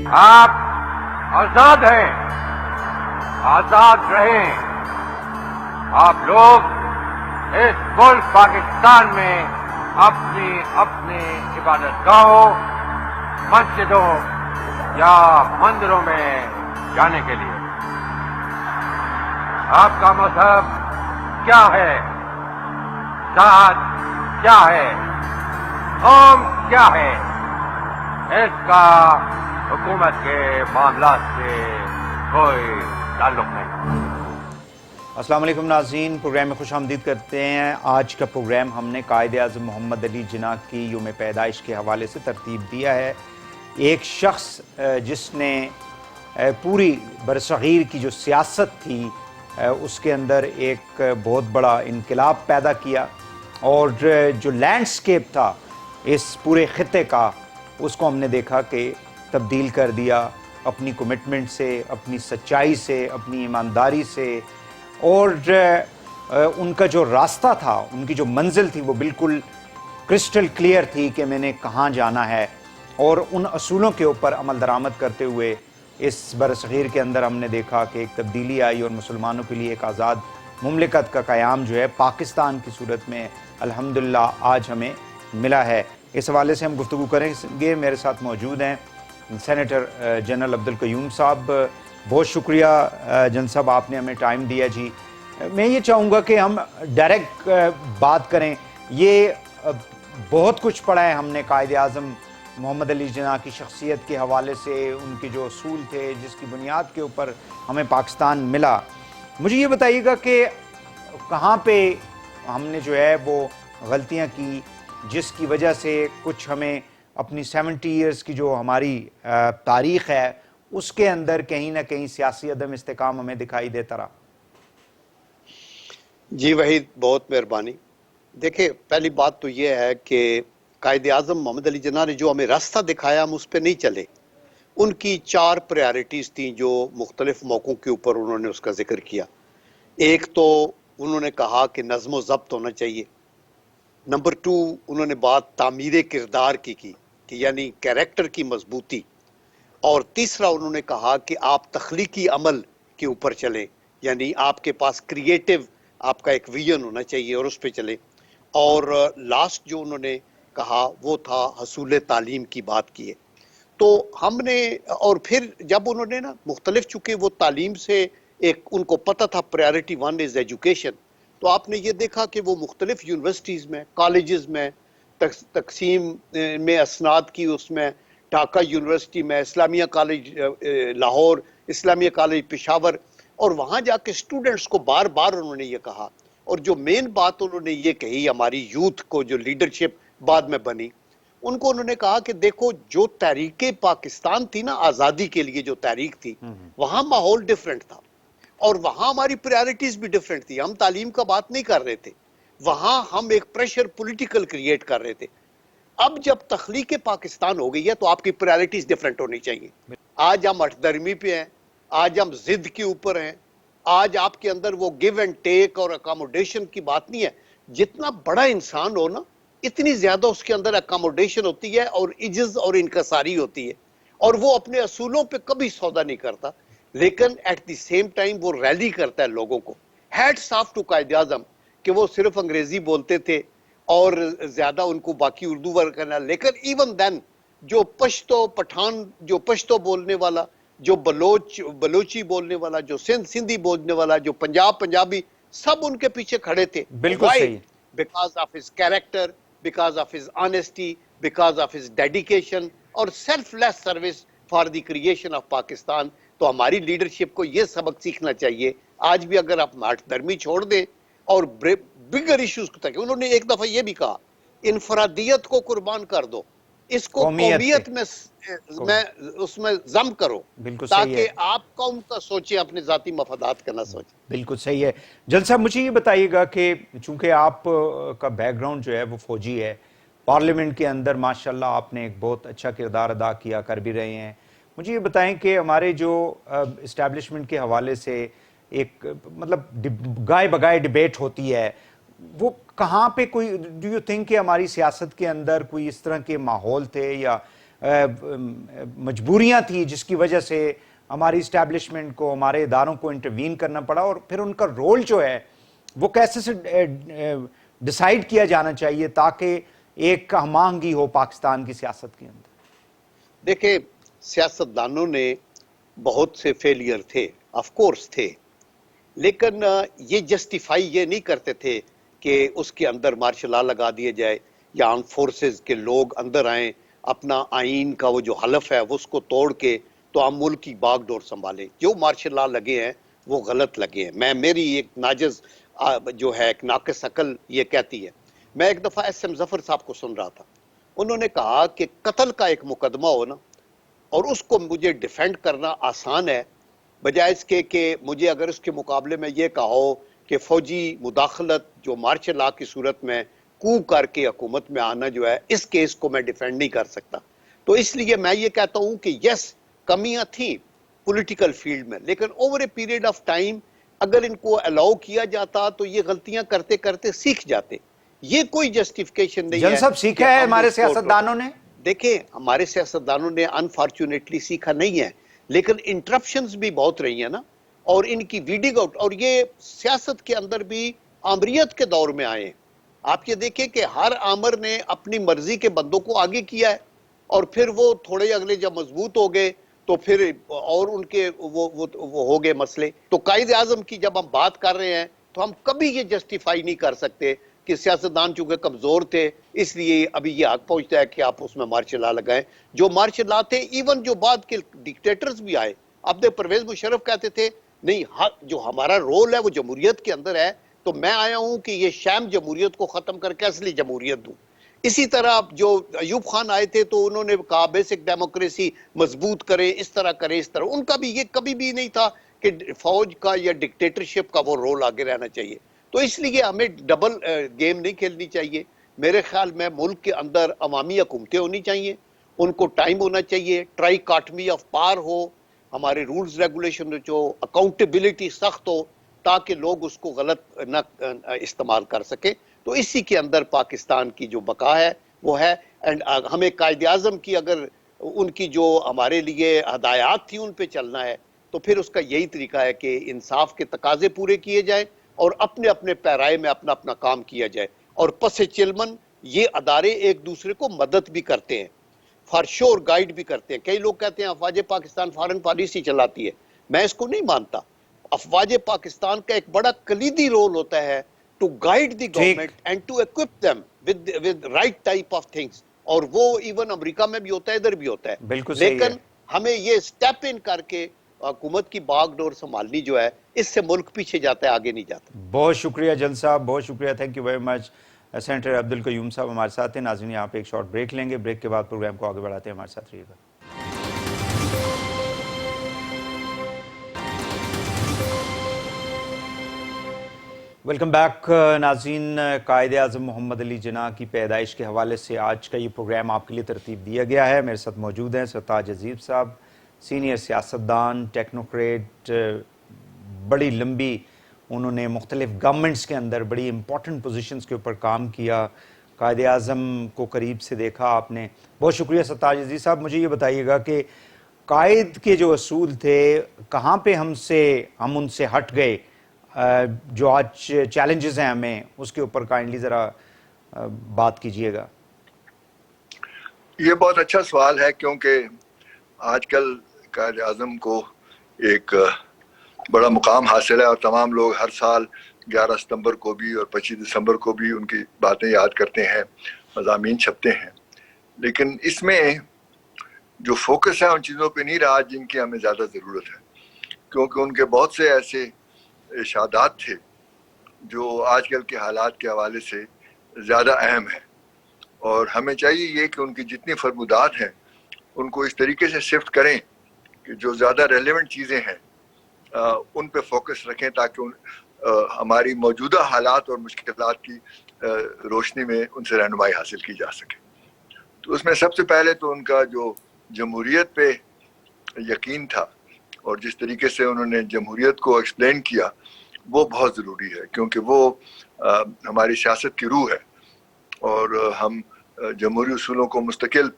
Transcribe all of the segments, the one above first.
آپ آزاد ہیں، آزاد رہیں۔ آپ لوگ اس ملک پاکستان میں اپنی اپنی عبادت گاہوں، مسجدوں یا مندروں میں جانے کے لیے۔ آپ کا مذہب کیا ہے، ذات کیا ہے، قوم کیا ہے، اس کا حکومت کے معاملات سے کوئی تعلق نہیں۔ السلام علیکم ناظرین، پروگرام میں خوش آمدید کرتے ہیں۔ آج کا پروگرام ہم نے قائد اعظم محمد علی جناح کی یوم پیدائش کے حوالے سے ترتیب دیا ہے۔ ایک شخص جس نے پوری برصغیر کی جو سیاست تھی اس کے اندر ایک بہت بڑا انقلاب پیدا کیا، اور جو لینڈسکیپ تھا اس پورے خطے کا، اس کو ہم نے دیکھا کہ تبدیل کر دیا اپنی کمٹمنٹ سے، اپنی سچائی سے، اپنی ایمانداری سے، اور ان کا جو راستہ تھا، ان کی جو منزل تھی وہ بالکل کرسٹل کلیئر تھی کہ میں نے کہاں جانا ہے، اور ان اصولوں کے اوپر عمل درآمد کرتے ہوئے اس برصغیر کے اندر ہم نے دیکھا کہ ایک تبدیلی آئی، اور مسلمانوں کے لیے ایک آزاد مملکت کا قیام جو ہے پاکستان کی صورت میں الحمدللہ آج ہمیں ملا ہے۔ اس حوالے سے ہم گفتگو کریں گے۔ میرے ساتھ موجود ہیں سینیٹر جنرل عبدالقیوم صاحب۔ بہت شکریہ جن صاحب، آپ نے ہمیں ٹائم دیا جی۔ میں یہ چاہوں گا کہ ہم ڈائریکٹ بات کریں۔ یہ بہت کچھ پڑھا ہے ہم نے قائد اعظم محمد علی جناح کی شخصیت کے حوالے سے، ان کے جو اصول تھے جس کی بنیاد کے اوپر ہمیں پاکستان ملا۔ مجھے یہ بتائیے گا کہ کہاں پہ ہم نے جو ہے وہ غلطیاں کی جس کی وجہ سے کچھ ہمیں اپنی 70 ایئرز کی جو ہماری تاریخ ہے اس کے اندر کہیں نہ کہیں سیاسی عدم استحکام ہمیں دکھائی دیتا رہا۔ جی وحید، بہت مہربانی۔ دیکھیں، پہلی بات تو یہ ہے کہ قائد اعظم محمد علی جناح نے جو ہمیں راستہ دکھایا ہم اس پہ نہیں چلے۔ ان کی 4 پریارٹیز تھیں جو مختلف موقعوں کے اوپر انہوں نے اس کا ذکر کیا۔ ایک تو انہوں نے کہا کہ نظم و ضبط ہونا چاہیے۔ نمبر 2، انہوں نے بات تعمیر کردار کی کہ یعنی کیریکٹر کی مضبوطی۔ اور تیسرا انہوں نے کہا کہ آپ تخلیقی عمل کے اوپر چلیں، یعنی آپ کے پاس کریٹیو آپ کا ایک ویژن ہونا چاہیے اور اس پہ چلیں۔ اور لاسٹ جو انہوں نے کہا وہ تھا حصول تعلیم کی بات کی ہے۔ تو ہم نے، اور پھر جب انہوں نے مختلف، چونکہ وہ تعلیم سے ایک ان کو پتہ تھا پریارٹی 1 از ایجوکیشن، تو آپ نے یہ دیکھا کہ وہ مختلف یونیورسٹیز میں، کالجز میں تقسیم میں اسناد کی، اس میں ڈھاکہ یونیورسٹی میں، اسلامیہ کالج لاہور، اسلامیہ کالج پشاور، اور وہاں جا کے اسٹوڈنٹس کو بار بار انہوں نے یہ کہا، اور جو مین بات انہوں نے یہ کہی ہماری یوتھ کو جو لیڈرشپ بعد میں بنی، ان کو انہوں نے کہا کہ دیکھو جو تحریک پاکستان تھی آزادی کے لیے جو تحریک تھی، وہاں ماحول ڈیفرنٹ تھا، اور وہاں ہماری پریارٹیز بھی ڈیفرنٹ تھی۔ ہم تعلیم کا بات نہیں کر رہے تھے، وہاں ہم ایک پریشر پولیٹیکل کریٹ کر رہے تھے۔ اب جب تخلیق پاکستان ہو گئی ہے تو آپ کی پریارٹیز ڈیفرنٹ ہونی چاہیے۔ آج ہم ہٹ درمی پہ ہیں، آج ہم ضد کے اوپر ہیں، آج آپ کے اندر وہ گیو اینڈ ٹیک اور اکاموڈیشن کی بات نہیں ہے۔ جتنا بڑا انسان ہو اتنی زیادہ اس کے اندر اکاموڈیشن ہوتی ہے اور عجز اور انکساری ہوتی ہے، اور وہ اپنے اصولوں پہ کبھی سودا نہیں کرتا، لیکن ایٹ دی سیم ٹائم وہ ریلی کرتا ہے لوگوں کو۔ Hats of two Quaid Azam کہ وہ صرف انگریزی بولتے تھے اور زیادہ ان کو باقی اردو ورک کرنا، لیکن ایون دین جو پشتو پٹھان، جو پشتو بولنے والا، جو بلوچی بولنے والا، جو سندھی بولنے والا، جو پنجابی، سب ان کے پیچھے کھڑے تھے۔ بالکل صحیح۔ Because of his character, because of his honesty, because of his dedication اور selfless service for the creation of Pakistan۔ تو ہماری لیڈرشپ کو یہ سبق سیکھنا چاہیے۔ آج بھی اگر آپ ہٹ درمی چھوڑ دیں اور بگر ایشوز کو تک، انہوں نے ایک دفعہ یہ بھی کہا انفرادیت کو قربان کر دو، اس کو قومیت میں اس میں ضم کرو، تاکہ آپ قوم کا سوچیں، اپنے ذاتی مفادات کا نہ سوچیں۔ بالکل صحیح ہے۔ جل صاحب مجھے یہ بتائیے گا کہ چونکہ آپ کا بیک گراؤنڈ جو ہے وہ فوجی ہے، پارلیمنٹ کے اندر ماشاءاللہ آپ نے ایک بہت اچھا کردار ادا کیا، کر بھی رہے ہیں۔ مجھے یہ بتائیں کہ ہمارے جو اسٹیبلشمنٹ کے حوالے سے ایک مطلب گائے بگائے ڈیبیٹ ہوتی ہے، وہ کہاں پہ کوئی ڈو یو تھنک کہ ہماری سیاست کے اندر کوئی اس طرح کے ماحول تھے یا مجبوریاں تھیں جس کی وجہ سے ہماری اسٹیبلشمنٹ کو, ہمارے اداروں کو انٹروین کرنا پڑا, اور پھر ان کا رول جو ہے وہ کیسے سے ڈیسائیڈ کیا جانا چاہیے تاکہ ایک ہم آہنگی ہو پاکستان کی سیاست کے اندر؟ دیکھیں, سیاستدانوں نے بہت سے فیلئر تھے, آف کورس تھے, لیکن یہ جسٹیفائی یہ نہیں کرتے تھے کہ اس کے اندر مارشل لا لگا دیا جائے یا آرم فورسز کے لوگ اندر آئیں, اپنا آئین کا وہ جو حلف ہے اس کو توڑ کے تو ہم ملک کی باغ ڈور سنبھالیں. جو مارشل لا لگے ہیں وہ غلط لگے ہیں. میری ایک ناجز جو ہے ایک ناقص عقل یہ کہتی ہے. میں ایک دفعہ ایس ایم ظفر صاحب کو سن رہا تھا, انہوں نے کہا کہ قتل کا ایک مقدمہ ہو نا اور اس کو مجھے ڈیفینڈ کرنا آسان ہے بجائے اس کے کہ مجھے اگر اس کے مقابلے میں یہ کہو کہ فوجی مداخلت جو مارشل لا کی صورت میں کو کر کے حکومت میں آنا جو ہے, اس کیس کو میں ڈیفینڈ نہیں کر سکتا. تو اس لیے میں یہ کہتا ہوں کہ یس کمیاں تھیں پولیٹیکل فیلڈ میں, لیکن over a period of time اگر ان کو الاؤ کیا جاتا تو یہ غلطیاں کرتے کرتے سیکھ جاتے. یہ کوئی جسٹیفیکیشن نہیں ہے. جن سب سیکھا ہے ہمارے سیاستدانوں نے. دیکھیں, ہمارے سیاستدانوں نے انفارچونیٹلی سیکھا نہیں ہے, لیکن انٹرپشنز بھی بہت رہی ہیں نا, اور ان کی ویڈنگ آؤٹ, اور یہ سیاست کے اندر بھی آمریت کے دور میں آئے ہیں. آپ یہ دیکھیں کہ ہر آمر نے اپنی مرضی کے بندوں کو آگے کیا ہے, اور پھر وہ تھوڑے اگلے جب مضبوط ہو گئے تو پھر اور ان کے وہ ہو گئے مسئلے. تو قائد اعظم کی جب ہم بات کر رہے ہیں تو ہم کبھی یہ جسٹیفائی نہیں کر سکتے کہ سیاستدان چونکہ کمزور تھے اس لیے ابھی یہ حق پہنچتا ہے کہ آپ اس میں مارشل لا لگائیں. جو مارشل لا تھے, ایون جو بعد کے ڈکٹیٹرز بھی آئے, اب دے پرویز مشرف کہتے تھے نہیں, جو ہمارا رول ہے وہ جمہوریت کے اندر ہے, تو میں آیا ہوں کہ یہ شام جمہوریت کو ختم کر کے اصلی جمہوریت دوں. اسی طرح جو ایوب خان آئے تھے تو انہوں نے کہا بیسک ڈیموکریسی مضبوط کریں, اس طرح کریں, اس طرح. ان کا بھی یہ کبھی بھی نہیں تھا کہ فوج کا یا ڈکٹیٹرشپ کا وہ رول آگے رہنا چاہیے. تو اس لیے ہمیں ڈبل گیم نہیں کھیلنی چاہیے. میرے خیال میں ملک کے اندر عوامی حکومتیں ہونی چاہیے, ان کو ٹائم ہونا چاہیے, ٹرائی کاٹمی آف پار ہو, ہمارے رولز ریگولیشن جو اکاؤنٹیبلٹی سخت ہو تاکہ لوگ اس کو غلط نہ استعمال کر سکیں. تو اسی کے اندر پاکستان کی جو بقا ہے وہ ہے. اینڈ ہمیں قائد اعظم کی اگر ان کی جو ہمارے لیے ہدایات تھی ان پہ چلنا ہے تو پھر اس کا یہی طریقہ ہے کہ انصاف کے تقاضے پورے کیے جائیں اور اپنے اپنے پیرائے میں اپنا اپنا کام کیا جائے. اور پس چلمن یہ ادارے ایک دوسرے کو مدد بھی کرتے ہیں, فار شور گائیڈ بھی کرتے ہیں. کئی لوگ کہتے ہیں افواج پاکستان فارن پالیسی چلاتی ہے, میں اس کو نہیں مانتا. افواج پاکستان کا ایک بڑا کلیدی رول ہوتا ہے to guide the government and to equip them with right type of things, اور وہ ایون امریکہ میں بھی ہوتا ہے, ادھر بھی ہوتا ہے. بالکل صحیح ہے. لیکن ہمیں یہ سٹیپ ان کر کے حکومت کی باغ ڈور سنبھالنی جو ہے, اس سے ملک پیچھے جاتا ہے, آگے نہیں جاتا. بہت شکریہ جل صاحب, بہت شکریہ, thank you very much. Senator Abdul Qayyum صاحب ہمارے ساتھ ہیں. ناظرین یہاں پہ ایک شارٹ بریک لیں گے, بریک کے بعد پروگرام کو آگے بڑھاتے ہیں, ہمارے ساتھ رہیے گا. ویلکم بیک ناظرین. قائد اعظم محمد علی جناح کی پیدائش کے حوالے سے آج کا یہ پروگرام آپ کے لیے ترتیب دیا گیا ہے. میرے ساتھ موجود ہیں سرتاج عزیز صاحب, سینئر سیاستدان, ٹیکنوکریٹ, بڑی لمبی انہوں نے مختلف گورنمنٹس کے اندر بڑی امپورٹنٹ پوزیشنز کے اوپر کام کیا, قائد اعظم کو قریب سے دیکھا آپ نے. بہت شکریہ سرتاج عزیز صاحب. مجھے یہ بتائیے گا کہ قائد کے جو اصول تھے کہاں پہ ہم ان سے ہٹ گئے, جو آج چیلنجز ہیں ہمیں, اس کے اوپر کائنڈلی ذرا بات کیجئے گا. یہ بہت اچھا سوال ہے کیونکہ آج کل قائد اعظم کو ایک بڑا مقام حاصل ہے اور تمام لوگ ہر سال 11 ستمبر کو بھی اور 25 دسمبر کو بھی ان کی باتیں یاد کرتے ہیں, مضامین چھپتے ہیں. لیکن اس میں جو فوکس ہے ان چیزوں پہ نہیں رہا جن کی ہمیں زیادہ ضرورت ہے, کیونکہ ان کے بہت سے ایسے ارشادات تھے جو آج کل کے حالات کے حوالے سے زیادہ اہم ہیں, اور ہمیں چاہیے یہ کہ ان کی جتنی فرمودات ہیں ان کو اس طریقے سے شفٹ کریں کہ جو زیادہ ریلیونٹ چیزیں ہیں ان پہ فوکس رکھیں تاکہ ہماری موجودہ حالات اور مشکلات کی روشنی میں ان سے رہنمائی حاصل کی جا سکے. تو اس میں سب سے پہلے تو ان کا جو جمہوریت پہ یقین تھا اور جس طریقے سے انہوں نے جمہوریت کو ایکسپلین کیا وہ بہت ضروری ہے, کیونکہ وہ ہماری سیاست کی روح ہے, اور ہم جمہوری اصولوں کو مستقل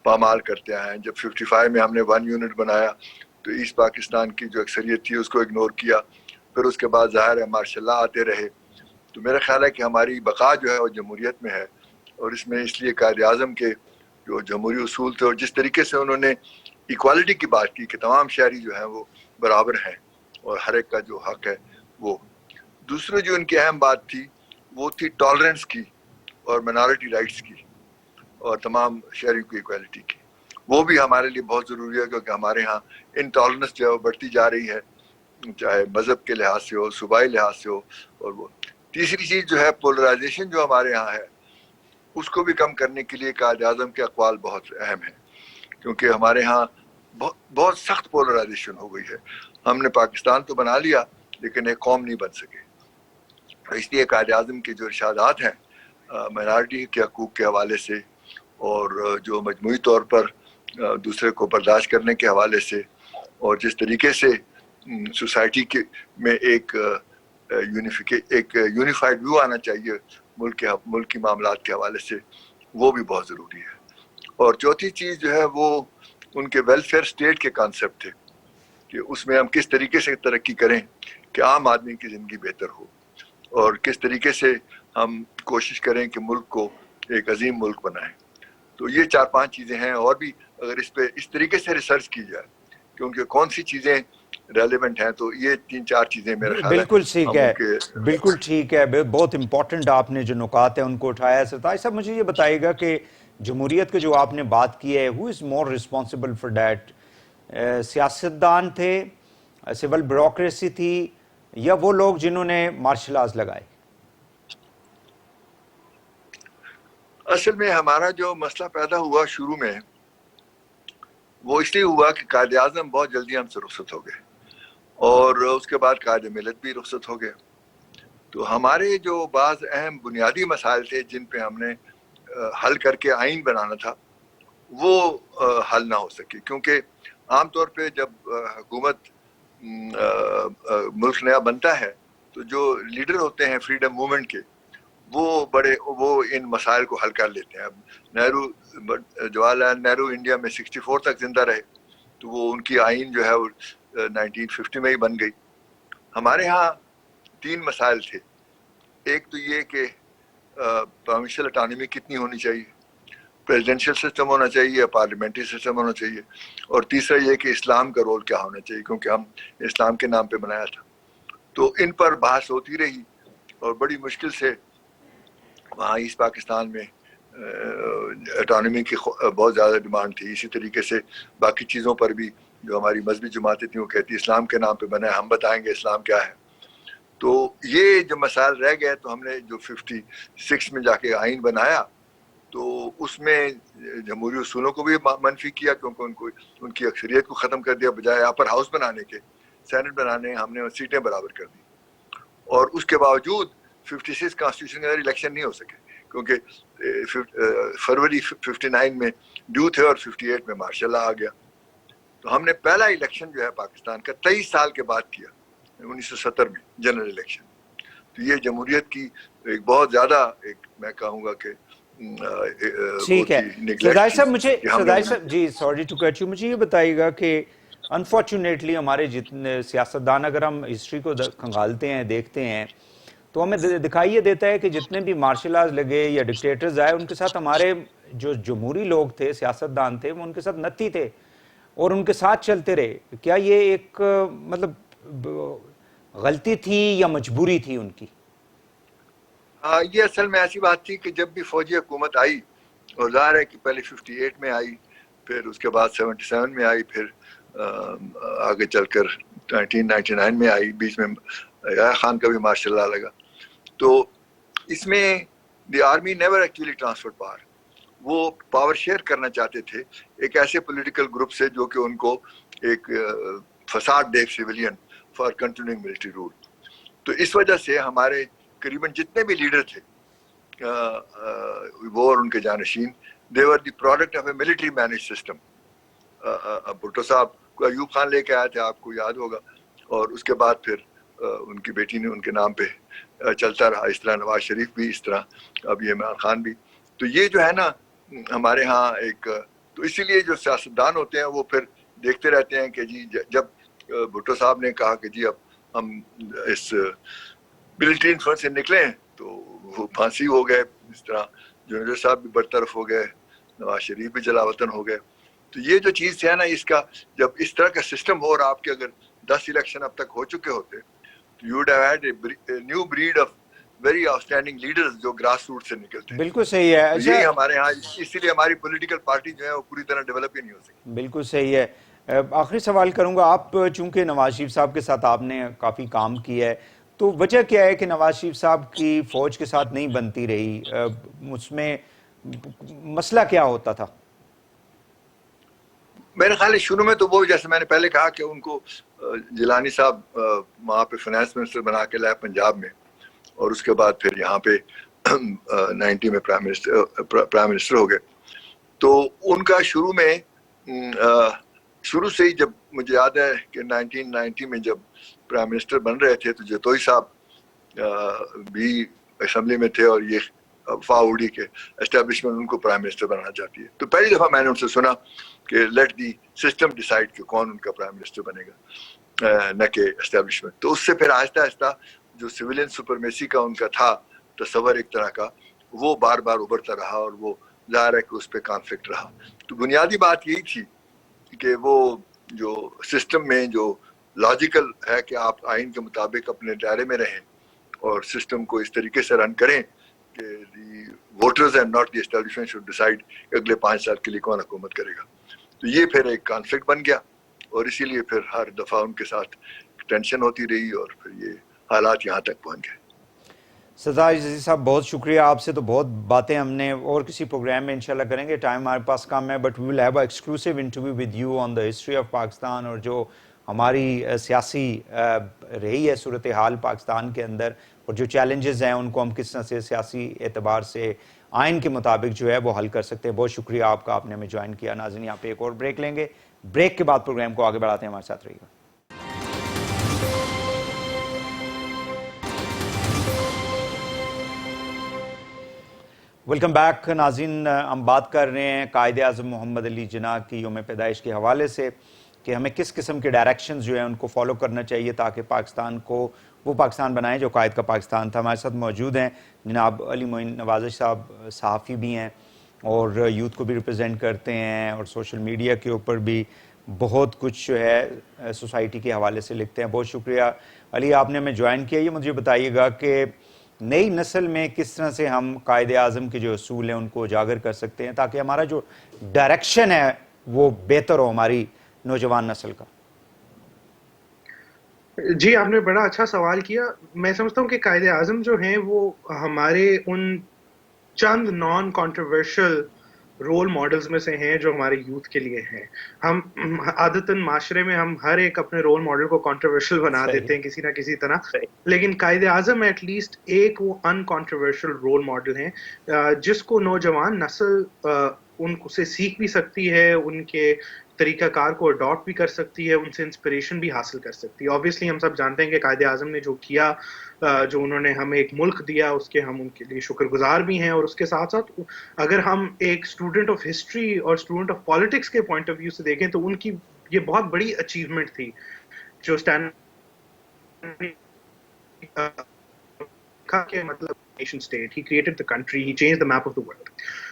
پامال کرتے آئے ہیں. جب 55 میں ہم نے 1 یونٹ بنایا تو ایسٹ پاکستان کی جو اکثریت تھی اس کو اگنور کیا. پھر اس کے بعد ظاہر ہے ماشاء اللہ آتے رہے. تو میرا خیال ہے کہ ہماری بقا جو ہے وہ جمہوریت میں ہے, اور اس میں اس لیے قائد اعظم کے جو جمہوری اصول تھے اور جس طریقے سے انہوں نے ایکوالٹی کی بات کی کہ تمام شہری جو ہیں وہ برابر ہیں اور ہر ایک کا جو حق ہے وہ. دوسری جو ان کی اہم بات تھی وہ تھی ٹالرنس کی اور مائنارٹی رائٹس کی اور تمام شہریوں کی ایکوالٹی کی. وہ بھی ہمارے لیے بہت ضروری ہے کیونکہ ہمارے ہاں انٹالرنس جو ہے وہ بڑھتی جا رہی ہے, چاہے مذہب کے لحاظ سے ہو, صوبائی لحاظ سے ہو. اور وہ تیسری چیز جو ہے پولرائزیشن جو ہمارے ہاں ہے اس کو بھی کم کرنے کے لیے قائد اعظم کے اقوال بہت اہم ہیں, کیونکہ ہمارے ہاں بہت سخت پولرائزیشن ہو گئی ہے. ہم نے پاکستان تو بنا لیا لیکن ایک قوم نہیں بن سکے. اس لیے قائد اعظم کے جو ارشادات ہیں مائنارٹی کے حقوق کے حوالے سے اور جو مجموعی طور پر دوسرے کو برداشت کرنے کے حوالے سے اور جس طریقے سے سوسائٹی کے میں ایک یونیفائڈ ویو آنا چاہیے ملک کی معاملات کے حوالے سے, وہ بھی بہت ضروری ہے. اور چوتھی چیز جو ہے وہ ان کے ویلفیئر اسٹیٹ کے کانسیپٹ تھے کہ اس میں ہم کس طریقے سے ترقی کریں کہ عام آدمی کی زندگی بہتر ہو, اور کس طریقے سے ہم کوشش کریں کہ ملک کو ایک عظیم ملک بنائیں. تو یہ 4-5 چیزیں ہیں, اور بھی اگر اس پہ اس طریقے سے ریسرچ کی جائے کیونکہ کون سی چیزیں ریلیونٹ ہیں, تو یہ 3-4 چیزیں میرا خیال ہے بالکل ٹھیک ہے, ہم بالکل ٹھیک ہے, بہت امپورٹنٹ آپ نے جو نکات ہیں ان کو اٹھایا. سرتاج صاحب مجھے یہ بتائیے گا کہ جمہوریت کے جو آپ نے بات کی ہے, ہو از مور ریسپانسبل فار دیٹ؟ سیاستدان تھے, سول بیوروکریسی تھی, یا وہ لوگ جنہوں نے مارشل لاز لگائے؟ اصل میں ہمارا جو مسئلہ پیدا ہوا شروع میں وہ اس لیے ہوا کہ قائد اعظم بہت جلدی ہم سے رخصت ہو گئے اور اس کے بعد قائد ملت بھی رخصت ہو گئے. تو ہمارے جو بعض اہم بنیادی مسائل تھے جن پہ ہم نے حل کر کے آئین بنانا تھا وہ حل نہ ہو سکے, کیونکہ عام طور پہ جب حکومت ملک نیا بنتا ہے تو جو لیڈر ہوتے ہیں فریڈم موومنٹ کے وہ ان مسائل کو حل کر لیتے ہیں. اب جواہر لال نہرو انڈیا میں 64 تک زندہ رہے تو وہ ان کی آئین جو ہے وہ 1950 میں ہی بن گئی. ہمارے ہاں 3 مسائل تھے. ایک تو یہ کہ پروونشل اٹانومی کتنی ہونی چاہیے, پریزیڈنشل سسٹم ہونا چاہیے یا پارلیمنٹری سسٹم ہونا چاہیے, اور تیسرا یہ کہ اسلام کا رول کیا ہونا چاہیے کیونکہ ہم اسلام کے نام پہ بنایا تھا. تو ان پر بحث ہوتی رہی اور بڑی مشکل سے وہاں ایسٹ پاکستان میں اٹانومی کی بہت زیادہ ڈیمانڈ تھی. اسی طریقے سے باقی چیزوں پر بھی جو ہماری مذہبی جماعتیں تھیں وہ کہتی اسلام کے نام پہ بنا ہے, ہم بتائیں گے اسلام کیا ہے. تو یہ جو مسائل رہ گئے تو ہم نے جو 56 میں جا کے آئین بنایا تو اس میں جمہوری اصولوں کو بھی منفی کیا کیونکہ ان کی اکثریت کو ختم کر دیا. بجائے اپر ہاؤس بنانے کے سینٹ بنانے ہم نے سیٹیں برابر کر دی, اور اس کے باوجود 56 کانسٹیٹیوشن کے اندر الیکشن نہیں ہو سکے کیونکہ فروری 59 میں ڈیو تھے اور 58 میں مارشل لا آ گیا. تو ہم نے پہلا الیکشن جو ہے پاکستان کا 23 سال کے بعد کیا 1970 میں جنرل الیکشن. تو یہ جمہوریت کی ایک بہت زیادہ میں کہوں گا کہ ٹھیک ہے. سرتاج صاحب جی سوری ٹو کٹ یو, مجھے یہ بتائیے گا کہ انفارچونیٹلی ہمارے جتنے سیاستدان اگر ہم ہسٹری کو کھنگالتے ہیں دیکھتے ہیں تو ہمیں دکھائی یہ دیتا ہے کہ جتنے بھی مارشل لاز لگے یا ڈکٹیٹرز آئے ان کے ساتھ ہمارے جو جمہوری لوگ تھے, سیاستدان تھے, وہ ان کے ساتھ نتی تھے اور ان کے ساتھ چلتے رہے. کیا یہ ایک مطلب غلطی تھی یا مجبوری تھی ان کی؟ یہ اصل میں ایسی بات تھی کہ جب بھی فوجی حکومت آئی, اور ظاہر ہے کہ پہلے 58 میں آئی, پھر اس کے بعد 77 میں آئی, پھر آگے چل کر 1999 میں آئی, بیچ میں یحییٰ خان کا بھی مارشل لا لگا. تو اس میں the army never actually transferred power. وہ پاور شیئر کرنا چاہتے تھے ایک ایسے پولیٹیکل گروپ سے جو کہ ان کو ایک فساد دے civilian for continuing military role. تو اس وجہ سے ہمارے قریباً جتنے بھی لیڈر تھے وہ اور ان کے جانشین they were the product of a military managed system. Bhutto صاحب کو ایوب خان لے کے آئے تھے, آپ کو یاد ہوگا, اور اس کے بعد پھر ان کی بیٹی نے ان کے نام پہ چلتا رہا, اس طرح نواز شریف بھی, اس طرح اب یہ عمران خان بھی. تو یہ جو ہے نا ہمارے ہاں ایک تو اسی لیے جو سیاستدان ہوتے ہیں وہ پھر دیکھتے رہتے ہیں کہ جی جب بھٹو صاحب نے کہا کہ جی اب ہم اس ملٹری انفلوئنس سے نکلیں تو وہ پھانسی ہو گئے، اس طرح جنوب صاحب بھی برطرف ہو گئے، نواز شریف بھی جلا وطن ہو گئے. تو یہ جو چیز ہے نا، اس کا جب اس طرح کا سسٹم ہو اور آپ کے اگر 10 الیکشن اب تک ہو چکے ہوتے تو you would have had a new breed of very out standing leaders جو گراس روٹ سے نکلتے ہیں. بالکل صحیح ہے. تو یہی ہمارے ہاں، اسی لیے ہماری پولیٹیکل پارٹی جو ہے وہ پوری طرح ڈیولپ ہی نہیں ہو سکی. بالکل صحیح ہے. آخری سوال کروں گا، آپ چونکہ نواز شریف صاحب کے ساتھ آپ نے کافی کام کیا ہے، تو وجہ کیا ہے کہ نواز شریف صاحب کی فوج کے ساتھ نہیں بنتی رہی؟ اس میں مسئلہ کیا ہوتا تھا؟ میرے خیال ہے شروع میں تو وہ، جیسے میں نے پہلے کہا کہ ان کو جیلانی صاحب وہاں پہ فائنانس منسٹر بنا کے لائے پنجاب میں، اور اس کے بعد پھر یہاں پہ 90 میں پرائم منسٹر ہو گئے. تو ان کا شروع سے ہی، جب مجھے یاد ہے کہ 1990 میں جب پرائم منسٹر بن رہے تھے تو جتوئی صاحب بھی اسمبلی میں تھے، اور یہ فاؤڈی کے اسٹیبلشمنٹ ان کو پرائم منسٹر بنانا چاہتی ہے. تو پہلی دفعہ میں نے ان سے سنا کہ لیٹ دی سسٹم ڈیسائیڈ کہ کون ان کا پرائم منسٹر بنے گا، نہ کہ اسٹیبلشمنٹ. تو اس سے پھر آہستہ آہستہ جو سویلین سپرمیسی کا ان کا تھا تصور ایک طرح کا، وہ بار بار ابھرتا رہا، اور وہ ظاہر ہے کہ اس پہ کانفلکٹ رہا. تو بنیادی بات یہی تھی کہ وہ جو سسٹم میں جو لاجیکل ہے کہ آپ آئین کے مطابق اپنے دائرے میں رہیں اور سسٹم کو اس طریقے سے رن کریں کہ the voters and not the establishment should decide کہ اگلے 5 سال کے لیے کون حکومت کرے گا. تو یہ پھر ایک کانفلکٹ بن گیا، اور اسی لیے پھر ہر دفعہ ان کے ساتھ ٹینشن ہوتی رہی، اور پھر یہ حالات یہاں تک پہنچ گئے. سردار عزیز صاحب بہت شکریہ. آپ سے تو بہت باتیں ہم نے اور کسی پروگرام میں انشاءاللہ کریں گے، ٹائم ہمارے پاس کم ہے، but we will have a exclusive interview with you on the history of Pakistan, اور جو ہماری سیاسی رہی ہے صورتحال پاکستان کے اندر، اور جو چیلنجز ہیں ان کو ہم کس طرح سے سیاسی اعتبار سے آئین کے مطابق جو ہے وہ حل کر سکتے ہیں. بہت شکریہ آپ کا، آپ نے ہمیں جوائن کیا. ناظرین یہاں پہ ایک اور بریک لیں گے، بریک کے بعد پروگرام کو آگے بڑھاتے ہیں. ہمارے ساتھ رہیے گا. ویلکم بیک ناظرین. ہم بات کر رہے ہیں قائد اعظم محمد علی جناح کی یوم پیدائش کے حوالے سے کہ ہمیں کس قسم کے ڈائریکشنز جو ہیں ان کو فالو کرنا چاہیے تاکہ پاکستان کو وہ پاکستان بنائیں جو قائد کا پاکستان تھا. ہمارے ساتھ موجود ہیں جناب علی معین نوازش صاحب، صحافی بھی ہیں اور یوتھ کو بھی ریپرزینٹ کرتے ہیں، اور سوشل میڈیا کے اوپر بھی بہت کچھ جو ہے سوسائٹی کے حوالے سے لکھتے ہیں. بہت شکریہ علی، آپ نے ہمیں جوائن کیا. یہ مجھے بتائیے گا کہ نئی نسل میں کس طرح سے ہم قائد اعظم کے جو اصول ہیں ان کو اجاگر کر سکتے ہیں تاکہ ہمارا جو ڈائریکشن ہے وہ بہتر ہو ہماری نوجوان نسل کا؟ جی، آپ نے بڑا اچھا سوال کیا. میں سمجھتا ہوں کہ قائد اعظم جو ہیں وہ ہمارے ان چند نان کانٹروورشل رول ماڈلز میں سے ہیں جو ہمارے یوتھ کے لیے ہیں. ہم عادتاً معاشرے میں ہم ہر ایک اپنے رول ماڈل کو کانٹروورشل بنا دیتے ہیں کسی نہ کسی طرح، لیکن قائد اعظم ایٹ لیسٹ ایک وہ ان کانٹروورشل رول ماڈل ہیں جس کو نوجوان نسل ان سے سیکھ بھی سکتی ہے، ان کے طریقہ کار کو اڈاپٹ بھی کر سکتی ہے، ان سے انسپریشن بھی حاصل کر سکتی ہے. آبویسلی ہم سب جانتے ہیں کہ قائد اعظم نے جو کیا، جو انہوں نے ہمیں ایک ملک دیا، اس کے ہم ان کے لیے شکر گزار بھی ہیں. اور اس کے ساتھ ساتھ اگر ہم ایک اسٹوڈنٹ آف ہسٹری اور اسٹوڈنٹ آف پالیٹکس کے پوائنٹ آف ویو سے دیکھیں تو ان کی یہ بہت بڑی اچیومنٹ تھی جو مطلب nation state, he created the country, he change the map of the world.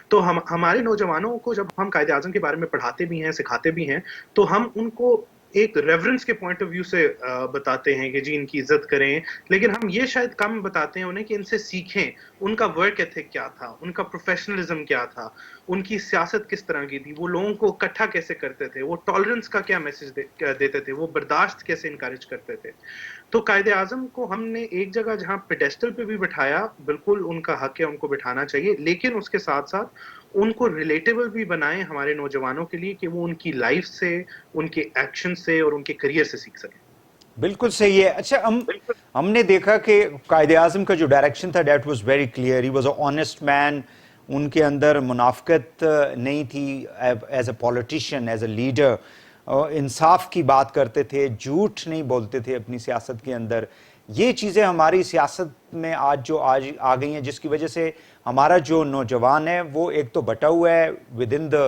تو ہمارے نوجوانوں کو جب ہم قائد اعظم کے بارے میں پڑھاتے بھی ہیں، سکھاتے بھی ہیں، تو ہم ان کو ایک ریورنس کے پوائنٹ آف ویو سے بتاتے ہیں کہ جی ان کی عزت کریں، لیکن ہم یہ شاید کم بتاتے ہیں انہیں کہ ان سے سیکھیں ان کا ورک ایتھک کیا تھا، ان کا پروفیشنلزم کیا تھا، ان کی سیاست کس طرح کی تھی، وہ لوگوں کو اکٹھا کیسے کرتے تھے، وہ ٹالرنس کا کیا میسج دیتے تھے، وہ برداشت کیسے انکریج کرتے تھے. تو قائد اعظم کو ہم نے ایک جگہ جہاں پیڈیسٹل پہ بھی بٹھایا، بالکل ان کا حق ہے، ان کو بٹھانا چاہیے، لیکن اس کے ساتھ ساتھ ان کو ریلیٹیبل بھی بنائیں ہمارے نوجوانوں کے لیے کہ وہ ان کی لائف سے، ان کے ایکشن سے اور ان کے کریئر سے سیکھ سکیں. بالکل صحیح ہے. اچھا، ہم نے دیکھا کہ قائد اعظم کا جو ڈائریکشن تھا that was very clear. He was a honest man. ان کے اندر منافقت نہیں تھی as a politician, as a leader. انصاف کی بات کرتے تھے، جھوٹ نہیں بولتے تھے اپنی سیاست کے اندر. یہ چیزیں ہماری سیاست میں آج آ گئی ہیں، جس کی وجہ سے ہمارا جو نوجوان ہے وہ ایک تو بٹا ہوا ہے ود ان دا